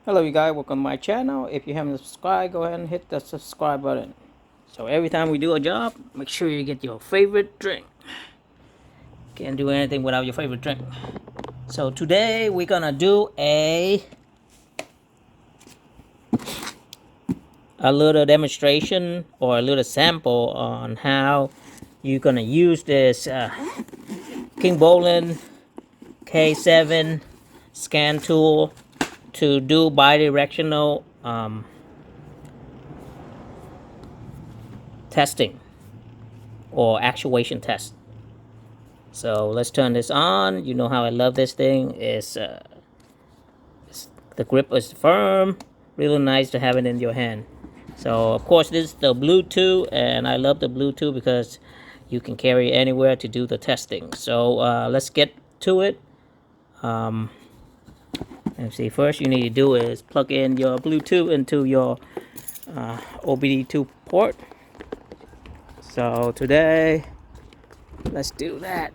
Hello you guys, welcome to my channel. If you haven't subscribed, go ahead and hit the subscribe button. So every time we do a job, make sure you get your favorite drink. Can't do anything without your favorite drink. So today we're gonna do a little demonstration or a little sample on how you're gonna use this Kingbolen K7 scan tool to do bidirectional testing or actuation test. So let's turn this on. You know how I love this thing. The grip is firm, really nice to have it in your hand. So of course this is the Bluetooth, and I love the Bluetooth because you can carry anywhere to do the testing. So let's get to it. Let's see. First, you need to do is plug in your Bluetooth into your OBD2 port. So today, let's do that.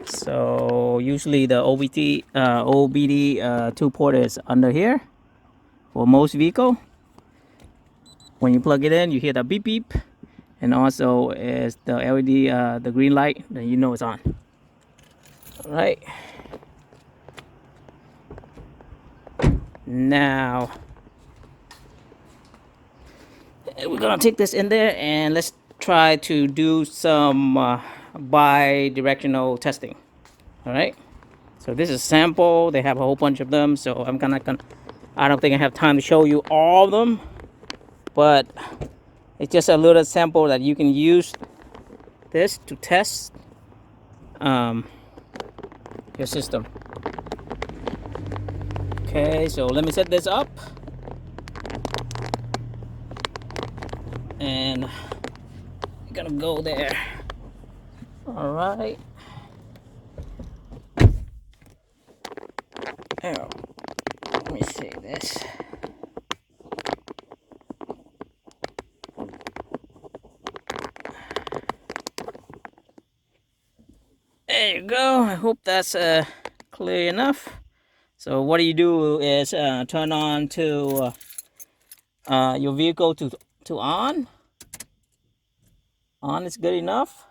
So usually the OBD2 port is under here for most vehicle. When you plug it in, you hear the beep beep, and also is the LED, the green light, then you know it's on. All right. Now we're gonna take this in there and let's try to do some bi-directional testing. All right. So this is sample. They have a whole bunch of them. So I don't think I have time to show you all of them, but it's just a little sample that you can use this to test your system. Okay, so let me set this up, and I'm gonna go there. All right. Oh, let me see this. There you go. I hope that's clear enough. So what you do is turn on to your vehicle to on. On is good enough.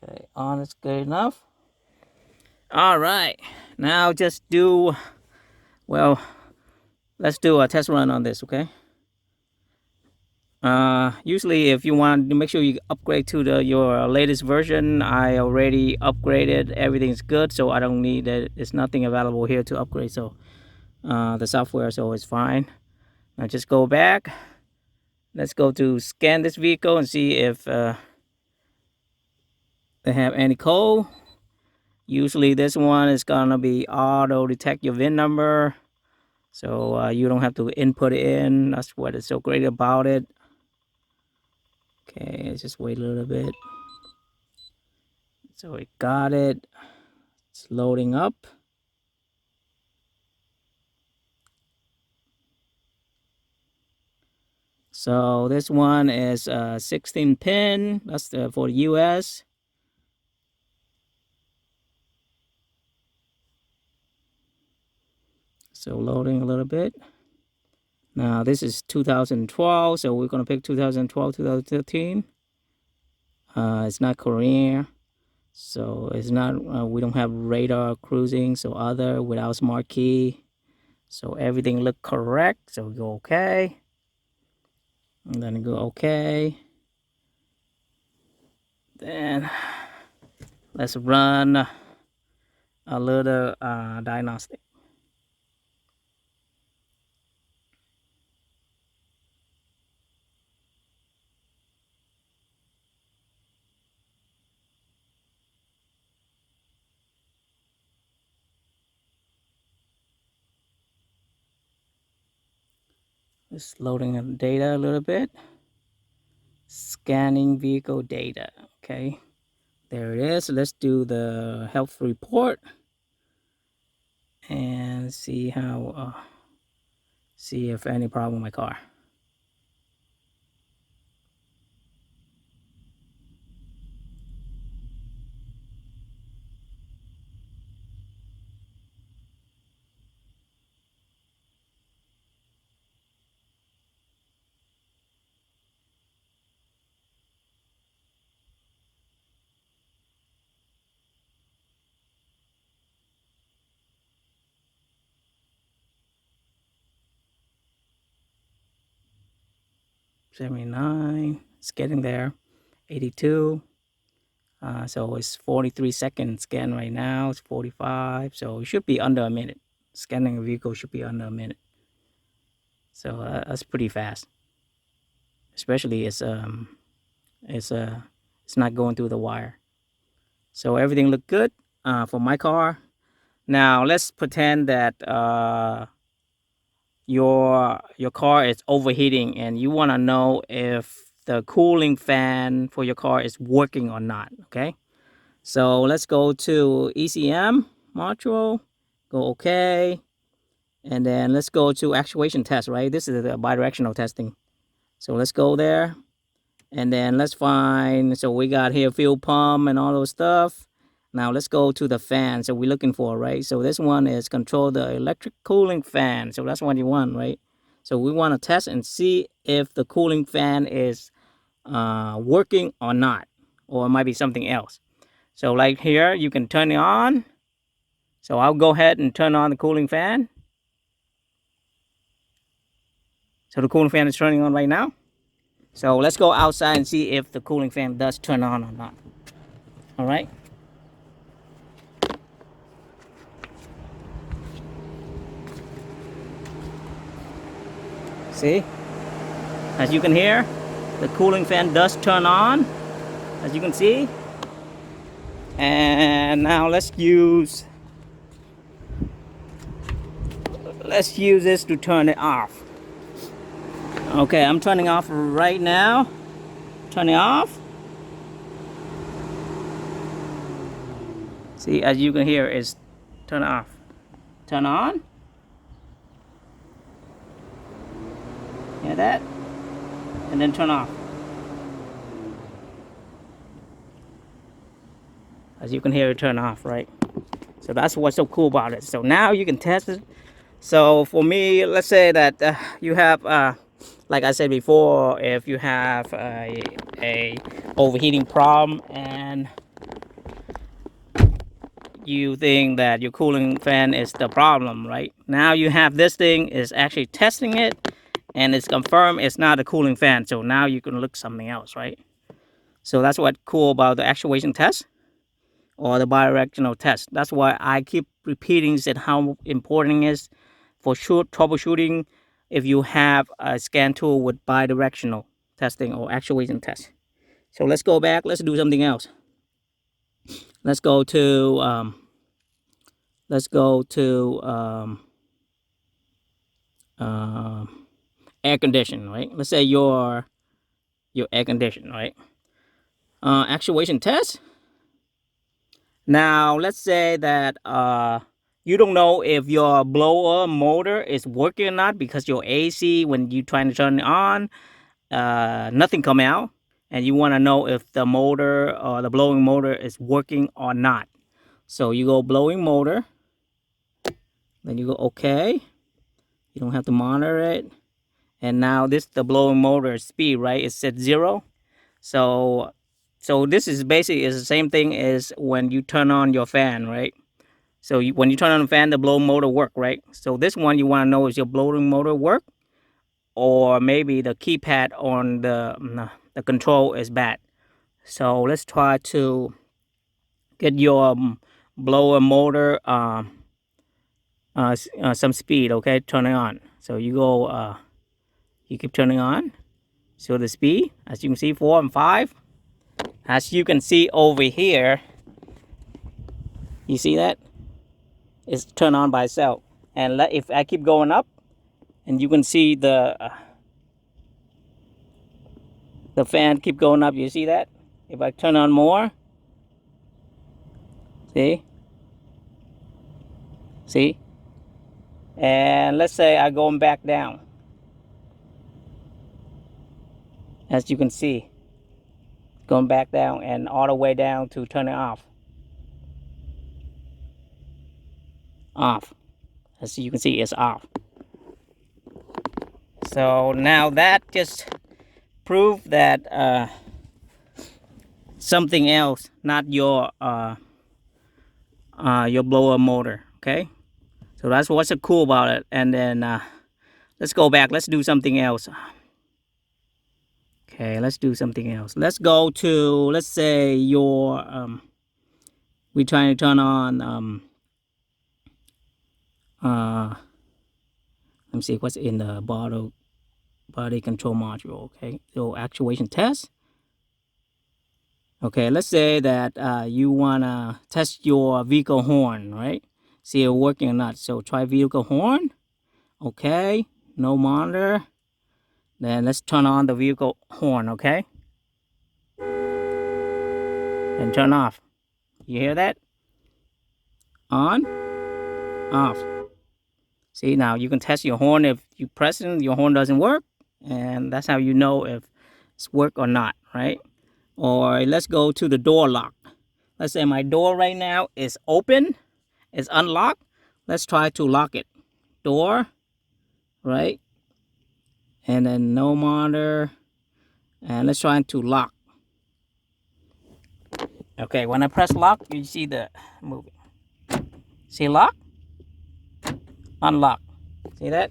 Okay, on is good enough. All right. Now just do, well, let's do a test run on this, okay? Usually if you want to make sure you upgrade to your latest version, I already upgraded. Everything's good, so I don't need it. There's nothing available here to upgrade, so the software is always fine. Now just go back. Let's go to scan this vehicle and see if they have any code. Usually this one is gonna be auto detect your VIN number, so you don't have to input it in. That's what is so great about it. Okay, let's just wait a little bit. So it got it. It's loading up. So this one is 16 pin. That's for the US. So loading a little bit. Now this is 2012, so we're gonna pick 2012, 2013. It's not Korean, so it's not. We don't have radar cruising, so other without smart key. So everything look correct. So we go okay, and then go okay. Then let's run a little diagnostic. Just loading the data a little bit. Scanning vehicle data. Okay, there it is. Let's do the health report and see how see if any problem with my car. 79. It's getting there. 82. So it's 43 seconds scan right now. It's 45. So it should be under a minute. Scanning a vehicle should be under a minute. So that's pretty fast. Especially it's not going through the wire. So everything looked good for my car. Now let's pretend that your car is overheating and you want to know if the cooling fan for your car is working or not. Okay, so let's go to ECM module, go OK, and then let's go to actuation test. Right, this is the bidirectional testing. So let's go there, and then let's find, so we got here fuel pump and all those stuff. Now let's go to the fan. So we're looking for, right? So this one is control the electric cooling fan. So that's what you want, right? So we want to test and see if the cooling fan is working or not, or it might be something else. So like here, you can turn it on. So I'll go ahead and turn on the cooling fan. So the cooling fan is turning on right now. So let's go outside and see if the cooling fan does turn on or not. All right. See, as you can hear, the cooling fan does turn on, as you can see. And now let's use this to turn it off. Okay, I'm turning off right now. Turn it off. See, as you can hear, it's turn off. Turn on. Hear that? And then turn off. As you can hear it turn off, right? So that's what's so cool about it. So now you can test it. So for me, let's say that you have, like I said before, if you have a overheating problem and you think that your cooling fan is the problem, right? Now you have this thing is actually testing it, and it's confirmed it's not a cooling fan. So now you can look something else, right? So that's what's cool about the actuation test or the bidirectional test. That's why I keep repeating that how important it is for sure troubleshooting if you have a scan tool with bidirectional testing or actuation test. So let's go back. Let's do something else. Let's go to air conditioning, right? Let's say your air conditioning, right? Actuation test. Now let's say that you don't know if your blower motor is working or not because your AC, when you trying to turn it on, nothing come out, and you want to know if the motor or the blowing motor is working or not. So you go blowing motor, then you go OK. You don't have to monitor it. And now this the blowing motor speed, right? It's set 0. So this is basically is the same thing as when you turn on your fan, right? So when you turn on the fan, the blowing motor work, right? So this one you want to know is your blowing motor work, or maybe the keypad on the control is bad. So let's try to get your blower motor some speed. Okay, turn it on. So you go you keep turning on. So the speed, as you can see, 4 and 5. As you can see over here, you see that it's turned on by itself. And if I keep going up, and you can see the fan keep going up. You see that? If I turn on more, see, and let's say I'm going back down. As you can see, going back down and all the way down to turn it off. As you can see, it's off. So now that just proved that something else, not your blower motor. Okay, so that's what's so cool about it. And then let's go back. Let's do something else. Okay, let's do something else. Let's go to, let's say your we're trying to turn on let me see what's in the body control module. Okay, so actuation test. Okay, let's say that you wanna test your vehicle horn, right? See if it's working or not. So try vehicle horn. Okay, no monitor. Then let's turn on the vehicle horn, okay? And turn off. You hear that? On, off. See, now you can test your horn. If you press it, your horn doesn't work. And that's how you know if it's work or not, right? Or let's go to the door lock. Let's say my door right now is open, it's unlocked. Let's try to lock it. Door, right? And then no monitor. And let's try to lock. Okay, when I press lock, you see the moving. See lock? Unlock. See that?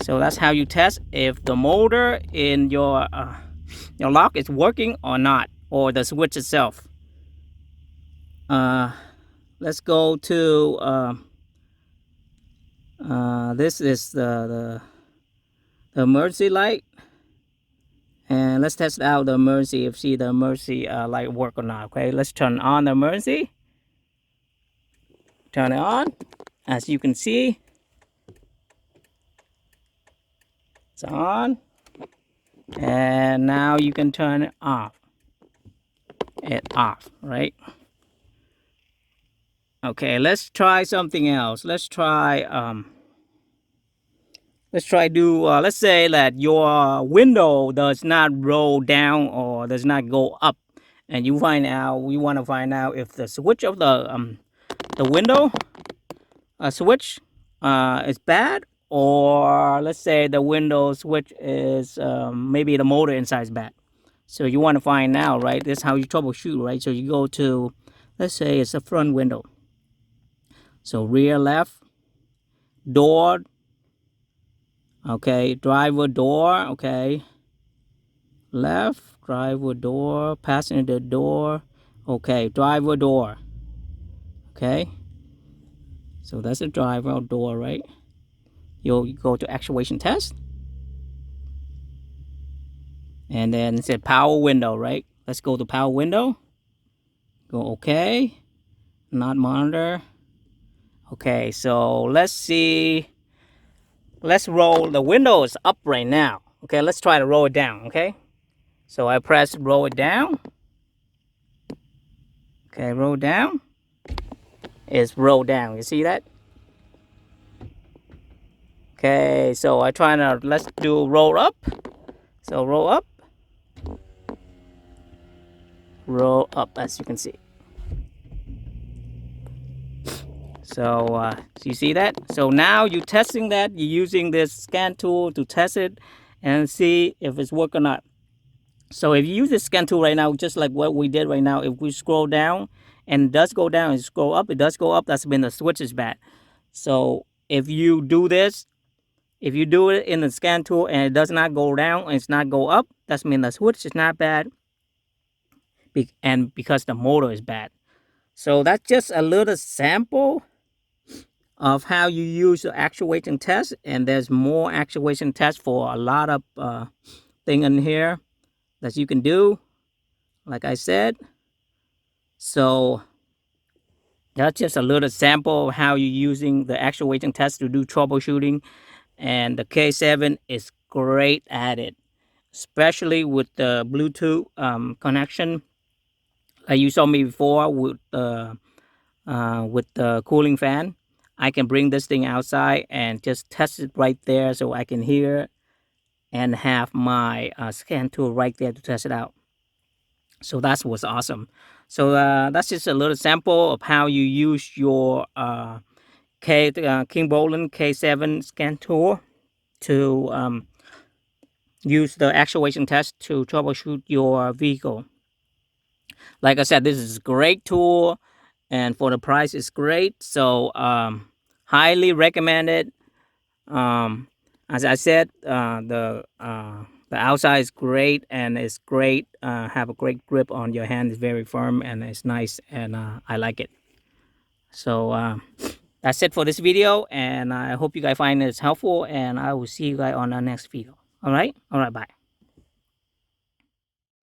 So that's how you test if the motor in your lock is working or not, or the switch itself. Let's go to this is the emergency light, and let's test out the emergency if see the emergency light work or not. Okay, let's turn on the emergency. Turn it on. As you can see, it's on, and now you can turn it off. Right? Okay, let's try something else. Let's try let's say that your window does not roll down or does not go up, and we want to find out if the switch of the window switch is bad, or let's say the window switch is maybe the motor inside is bad. So you want to find out, right? This is how you troubleshoot, right? So you go to, let's say it's a front window. So rear left, door, okay, driver door, okay, left, driver door, passenger door, okay, driver door, okay. So that's a driver door, right? You'll go to actuation test. And then it said power window, right? Let's go to power window. Go okay, not monitor. Okay, so let's see. Let's roll, the window is up right now. Okay, let's try to roll it down, okay? So I press roll it down. Okay, roll down. It's roll down, you see that? Okay, so I try to, let's do roll up. So roll up. Roll up, as you can see. So you see that? So now you're testing that. You're using this scan tool to test it and see if it's working or not. So if you use this scan tool right now, just like what we did right now, if we scroll down and it does go down and scroll up, it does go up, that's when the switch is bad. So if you do this, if you do it in the scan tool and it does not go down and it's not go up, that's mean the switch is not bad, and because the motor is bad. So that's just a little sample of how you use the actuation test, and there's more actuation tests for a lot of thing in here that you can do, like I said. So that's just a little sample of how you're using the actuation test to do troubleshooting, and the K7 is great at it, especially with the Bluetooth connection. Like you saw me before with the cooling fan. I can bring this thing outside and just test it right there so I can hear and have my scan tool right there to test it out. So that was awesome. So that's just a little sample of how you use your Kingbolen K7 scan tool to use the actuation test to troubleshoot your vehicle. Like I said, this is a great tool, and for the price, it's great. So highly recommended. As I said, the The outside is great, and it's great. Have a great grip on your hand. It's very firm and it's nice, and I like it. So that's it for this video, and I hope you guys find this helpful, and I will see you guys on the next video. All right, bye.